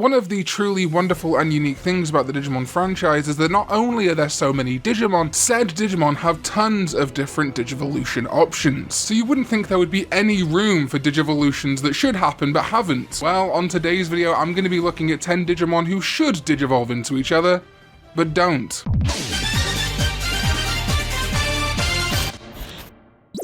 One of the truly wonderful and unique things about the Digimon franchise is that not only are there so many Digimon, said Digimon have tons of different Digivolution options. So you wouldn't think there would be any room for Digivolutions that should happen but haven't. Well, on today's video, I'm going to be looking at 10 Digimon who should Digivolve into each other, but don't.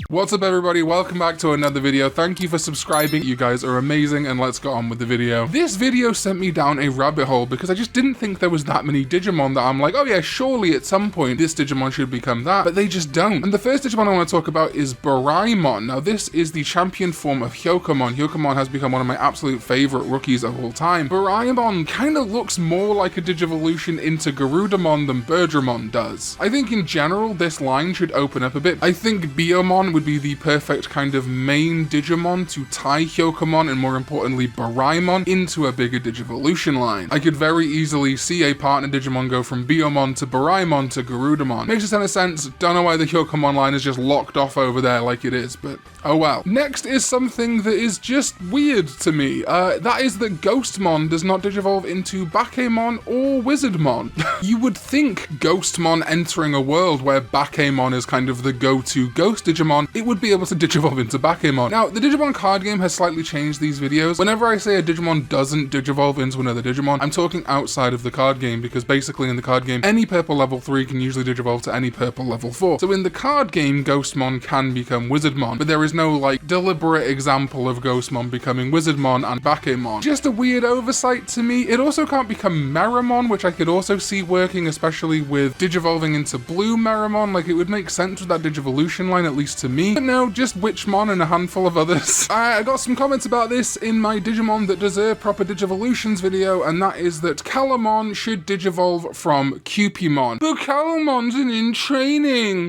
What's up everybody, welcome back to another video. Thank you for subscribing, you guys are amazing, and let's get on with the video. This video sent me down a rabbit hole because I just didn't think there was that many Digimon that I'm like, oh yeah, surely at some point this Digimon should become that, but they just don't. And the first Digimon I want to talk about is Barimon. Now this is the champion form of Hyokomon. Hyokomon has become one of my absolute favorite rookies of all time. Barimon kind of looks more like a Digivolution into Garudamon than Birdramon does. I think in general this line should open up a bit. I think Biomon would be the perfect kind of main Digimon to tie Hyokomon and more importantly Barimon into a bigger Digivolution line. I could very easily see a partner Digimon go from Biomon to Barimon to Garudamon. Makes a ton of sense. Don't know why the Hyokomon line is just locked off over there like it is, but oh well. Next is something that is just weird to me. That is that Ghostmon does not Digivolve into Bakeemon or Wizardmon. You would think Ghostmon entering a world where Bakeemon is kind of the go-to ghost Digimon, it would be able to Digivolve into Bakeemon. Now, the Digimon card game has slightly changed these videos. Whenever I say a Digimon doesn't Digivolve into another Digimon, I'm talking outside of the card game, because basically in the card game, any purple level 3 can usually Digivolve to any purple level 4. So in the card game, Ghostmon can become Wizardmon, but there is no like deliberate example of Ghostmon becoming Wizardmon and Bakeemon. Just a weird oversight to me. It also can't become Meramon, which I could also see working, especially with Digivolving into Blue Meramon. Like, it would make sense with that Digivolution line, at least to me. But no, just Witchmon and a handful of others. I got some comments about this in my Digimon that deserve proper Digivolutions video, and that is that Calamon should Digivolve from Cupimon. But Calamon's in training.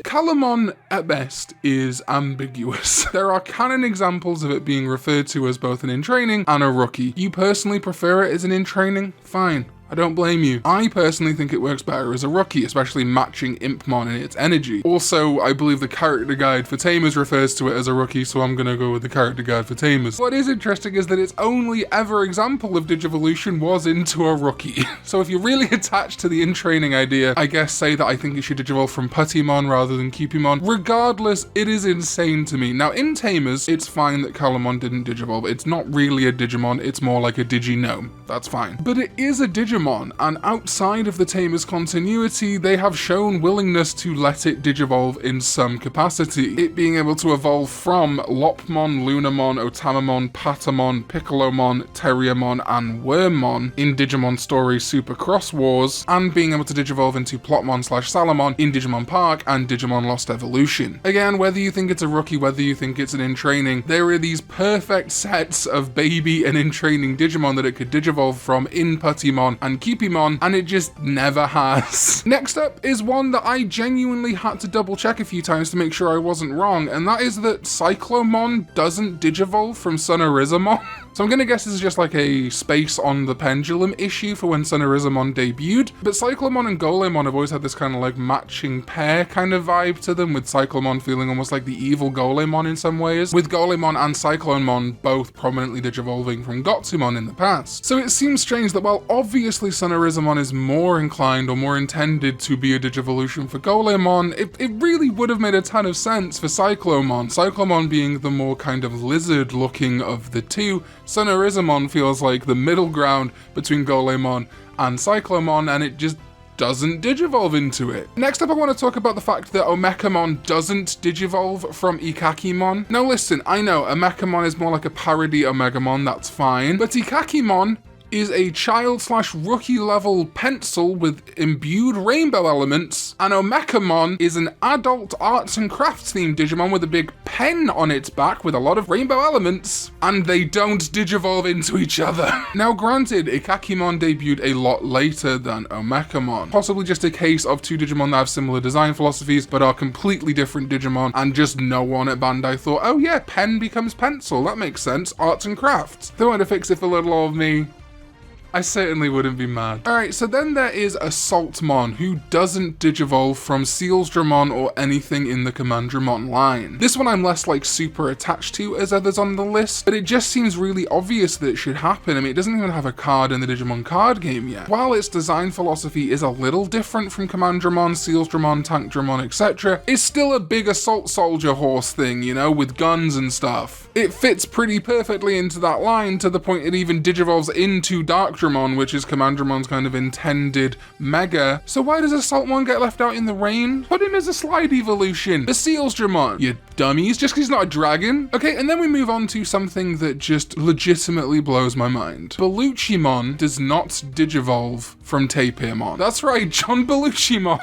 Calamon, at best, is ambiguous. There are canon examples of it being referred to as both an in-training and a rookie. You personally prefer it as an in-training? Fine. I don't blame you. I personally think it works better as a rookie, especially matching Impmon in its energy. Also, I believe the character guide for Tamers refers to it as a rookie, so I'm gonna go with the character guide for Tamers. What is interesting is that its only ever example of Digivolution was into a rookie. So if you're really attached to the in-training idea, I guess say that I think it should Digivolve from Puttymon rather than Cupimon. Regardless, it is insane to me. Now in Tamers, it's fine that Calamon didn't Digivolve. It's not really a Digimon, it's more like a Diginome. That's fine. But it is a Digimon. And outside of the Tamers continuity, they have shown willingness to let it Digivolve in some capacity. It being able to evolve from Lopmon, Lunamon, Otamamon, Patamon, Piccolomon, Terriermon, and Wormmon in Digimon Story Super Cross Wars, and being able to Digivolve into Plotmon/Salamon in Digimon Park and Digimon Lost Evolution. Again, whether you think it's a rookie, whether you think it's an in-training, there are these perfect sets of baby and in-training Digimon that it could Digivolve from in Puttymon and Cupimon, and it just never has. Next up is one that I genuinely had to double check a few times to make sure I wasn't wrong, and that is that Cyclomon doesn't Digivolve from Sunnerizamon. So I'm gonna guess this is just like a space on the pendulum issue for when Sunnerizamon debuted, but Cyclomon and Golemon have always had this kind of like matching pair kind of vibe to them, with Cyclomon feeling almost like the evil Golemon in some ways, with Golemon and Cyclomon both prominently Digivolving from Gotsumon in the past. So it seems strange that while obviously Sunnerizamon is more inclined or more intended to be a Digivolution for Golemon, it really would have made a ton of sense for Cyclomon. Cyclomon being the more kind of lizard looking of the two, Sunnerizamon feels like the middle ground between Golemon and Cyclomon, and it just doesn't Digivolve into it. Next up, I want to talk about the fact that Omekomon doesn't Digivolve from Ikakimon. Now listen, I know Omekomon is more like a parody Omegamon, that's fine, but Ikakimon is a child/rookie level pencil with imbued rainbow elements, and Omekomon is an adult arts and crafts themed Digimon with a big pen on its back with a lot of rainbow elements, and they don't Digivolve into each other. Now granted, Ikakimon debuted a lot later than Omekomon, possibly just a case of two Digimon that have similar design philosophies but are completely different Digimon, and just no one at Bandai thought, oh yeah, pen becomes pencil, that makes sense, arts and crafts. They wanted to fix it for little old me. I certainly wouldn't be mad. Alright, so then there is Assaultmon, who doesn't Digivolve from Sealsdramon or anything in the Commandramon line. This one I'm less like super attached to as others on the list, but it just seems really obvious that it should happen. I mean, it doesn't even have a card in the Digimon card game yet. While its design philosophy is a little different from Commandramon, Sealsdramon, Tankdramon, etc., it's still a big assault soldier horse thing, you know, with guns and stuff. It fits pretty perfectly into that line to the point it even Digivolves into Darkdramon, which is Commandramon's kind of intended mega. So why does Assaultmon get left out in the rain? Put him as a slide evolution. The Sealsdramon, you dummies, just because he's not a dragon. Okay, and then we move on to something that just legitimately blows my mind. Boochyman does not Digivolve from Tapirmon. That's right, John Balookimon.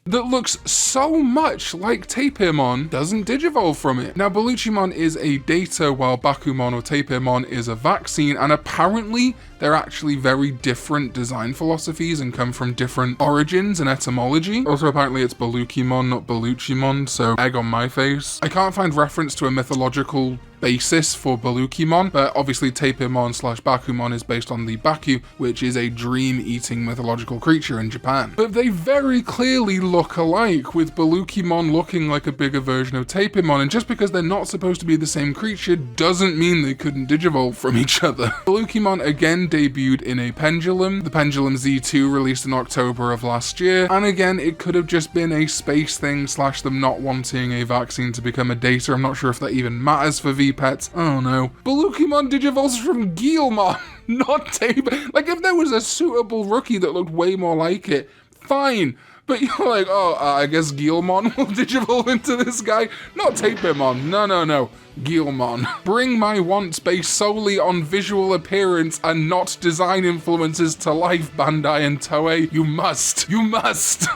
That looks so much like Tapirmon doesn't Digivolve from it. Now, Boochyman is a data while Bakumon or Tapirmon is a vaccine, and apparently they're actually very different design philosophies and come from different origins and etymology. Also, apparently it's Balookimon, not Boochyman, so egg on my face. I can't find reference to a mythological basis for Balookimon, but obviously Tapirmon / Bakumon is based on the Baku, which is a dream-eating mythological creature in Japan. But they very clearly look alike, with Balookimon looking like a bigger version of Tapirmon, and just because they're not supposed to be the same creature doesn't mean they couldn't Digivolve from each other. Balookimon again debuted in a Pendulum, the Pendulum Z2 released in October of last year, and again it could have just been a space thing / them not wanting a vaccine to become a data. I'm not sure if that even matters for V-Pets. Oh no. Balookimon Digivolves from Guilmon, not Tapir. Like, if there was a suitable rookie that looked way more like it, fine. But you're like, oh, I guess Guilmon will Digivolve into this guy. Not Tapirmon. No. Guilmon. Bring my wants based solely on visual appearance and not design influences to life, Bandai and Toei. You must.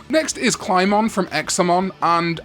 Next is Calamon from Examon, and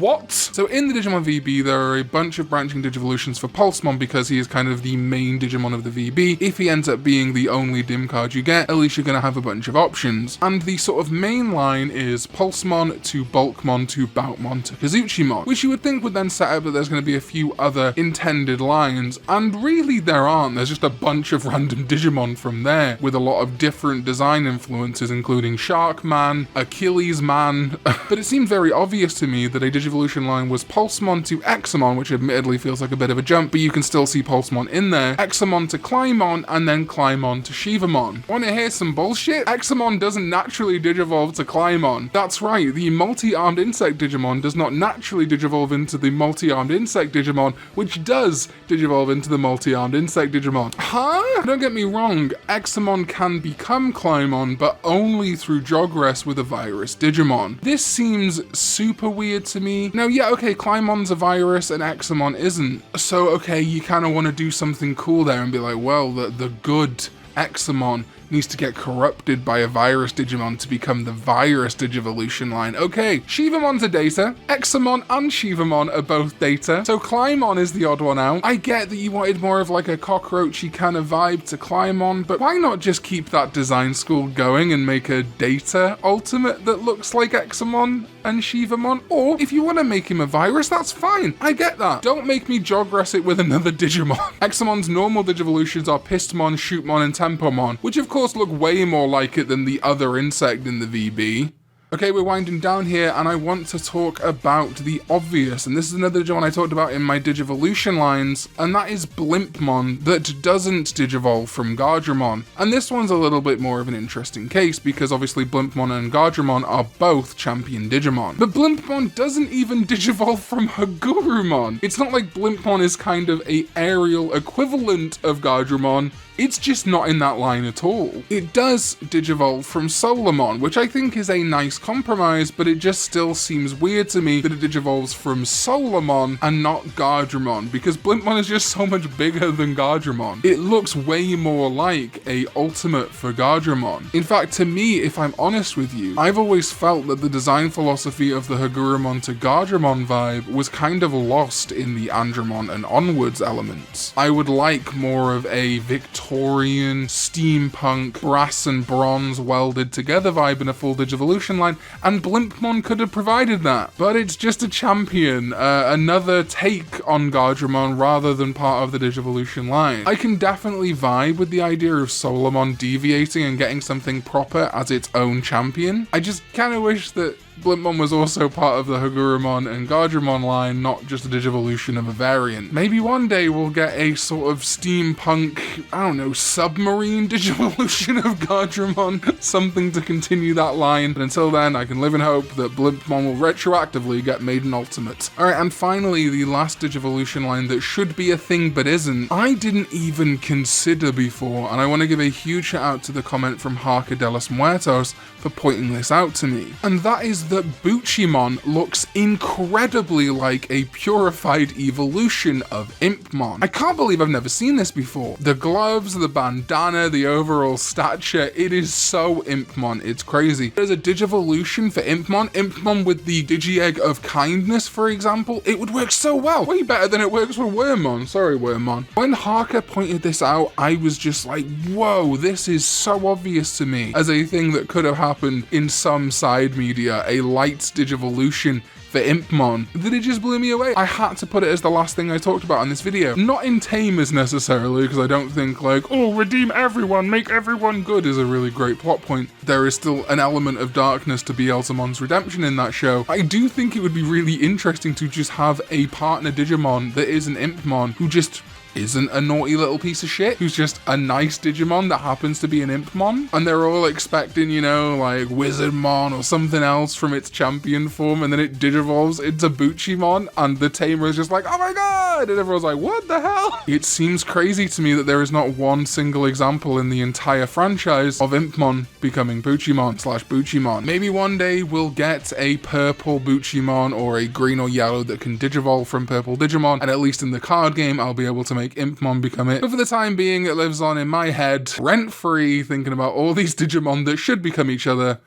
what? So in the Digimon VB, there are a bunch of branching Digivolutions for Pulsemon because he is kind of the main Digimon of the VB. If he ends up being the only Dim card you get, at least you're going to have a bunch of options. And the sort of main line is Pulsemon to Bulkmon to Boutmon to Kazuchimon, which you would think would then set up that there's going to be a few other intended lines, and really there aren't. There's just a bunch of random Digimon from there with a lot of different design influences, including Sharkman, Achilles Man. But it seemed very obvious to me that a Digivolution line was Pulsemon to Examon, which admittedly feels like a bit of a jump, but you can still see Pulsemon in there, Examon to Calamon, and then Calamon to Shivamon. Want to hear some bullshit? Examon doesn't naturally Digivolve to Calamon. That's right, the multi-armed insect Digimon does not naturally Digivolve into the multi-armed insect Digimon, which does Digivolve into the multi-armed insect Digimon. Huh? Don't get me wrong, Examon can become Calamon, but only through Jogress with a virus Digimon. This seems super weird to me. Now, yeah, okay, Calamon's a virus and Examon isn't. So, okay, you kind of want to do something cool there and be like, well, the good Examon needs to get corrupted by a virus Digimon to become the virus Digivolution line. Okay, Shivamon's a data, Examon and Shivamon are both data, so Calamon is the odd one out. I get that you wanted more of like a cockroachy kind of vibe to Calamon, but why not just keep that design school going and make a data ultimate that looks like Examon and Shivamon? Or if you want to make him a virus, that's fine. I get that. Don't make me Jogress it with another Digimon. Examon's normal Digivolutions are Pistmon, Shootmon, and Tempomon, which of course look way more like it than the other insect in the VB. Okay, we're winding down here, and I want to talk about the obvious, and this is another Digimon I talked about in my Digivolution lines, and that is Blimpmon that doesn't Digivolve from Gardramon. And this one's a little bit more of an interesting case, because obviously Blimpmon and Gardramon are both champion Digimon. But Blimpmon doesn't even Digivolve from Hagurumon. It's not like Blimpmon is kind of a aerial equivalent of Gardramon. It's just not in that line at all. It does Digivolve from Solarmon, which I think is a nice compromise, but it just still seems weird to me that it Digivolves from Solarmon and not Gardramon, because Blimpmon is just so much bigger than Gardramon. It looks way more like a ultimate for Gardramon. In fact, to me, if I'm honest with you, I've always felt that the design philosophy of the Hagurumon to Gardramon vibe was kind of lost in the Andromon and onwards elements. I would like more of a Victorian, steampunk, brass and bronze welded together vibe in a full Digivolution line, line, and Blimpmon could have provided that. But it's just a champion, another take on Gardramon rather than part of the Digivolution line. I can definitely vibe with the idea of Solomon deviating and getting something proper as its own champion. I just kind of wish that Blimpmon was also part of the Hagurumon and Gardramon line, not just a Digivolution of a variant. Maybe one day we'll get a sort of steampunk, I don't know, submarine Digivolution of Gardramon, something to continue that line. But until then, I can live in hope that Blimpmon will retroactively get made an ultimate. Alright, and finally, the last Digivolution line that should be a thing but isn't, I didn't even consider before, and I want to give a huge shout out to the comment from Harca de los Muertos for pointing this out to me. And that is that Boochyman looks incredibly like a purified evolution of Impmon. I can't believe I've never seen this before. The gloves, the bandana, the overall stature, it is so Impmon, it's crazy. There's a Digivolution for Impmon with the Digi-Egg of Kindness, for example. It would work so well, way better than it works for Wormmon. Sorry, Wormmon. When Harca pointed this out, I was just like, whoa, this is so obvious to me as a thing that could have happened in some side media, a light Digivolution for Impmon, that it just blew me away. I had to put it as the last thing I talked about in this video. Not in Tamers necessarily, because I don't think like, oh, redeem everyone, make everyone good is a really great plot point. There is still an element of darkness to Beelzemon's redemption in that show. I do think it would be really interesting to just have a partner Digimon that is an Impmon who just isn't a naughty little piece of shit, who's just a nice Digimon that happens to be an Impmon, and they're all expecting, you know, like Wizardmon or something else from its champion form, and then it digivolves into Boochyman, and the tamer is just like, oh my god, and everyone's like, what the hell? It seems crazy to me that there is not one single example in the entire franchise of Impmon becoming Boochyman/Boochyman. Maybe one day we'll get a purple Boochyman or a green or yellow that can digivolve from purple Digimon, and at least in the card game I'll be able to make Impmon become it. But for the time being, it lives on in my head, rent-free, thinking about all these Digimon that should become each other,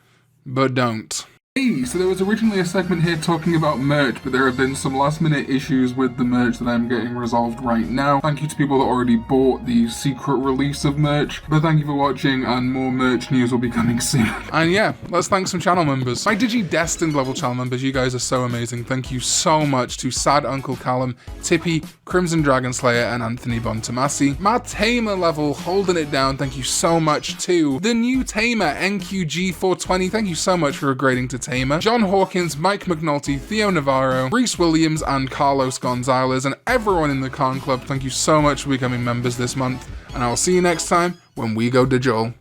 but don't. Hey, so there was originally a segment here talking about merch, but there have been some last minute issues with the merch that I'm getting resolved right now. Thank you to people that already bought the secret release of merch, but thank you for watching, and more merch news will be coming soon. And yeah, let's thank some channel members. My Digi-Destined level channel members, you guys are so amazing. Thank you so much to Sad Uncle Callum, Tippy, Crimson Dragon Slayer, and Anthony Bontomasi. My Tamer level holding it down, thank you so much to the new Tamer, NQG420. Thank you so much for upgrading to Tamer, John Hawkins, Mike McNulty, Theo Navarro, Reese Williams, and Carlos Gonzalez, and everyone in the Karn Club. Thank you so much for becoming members this month, and I'll see you next time when we go digital.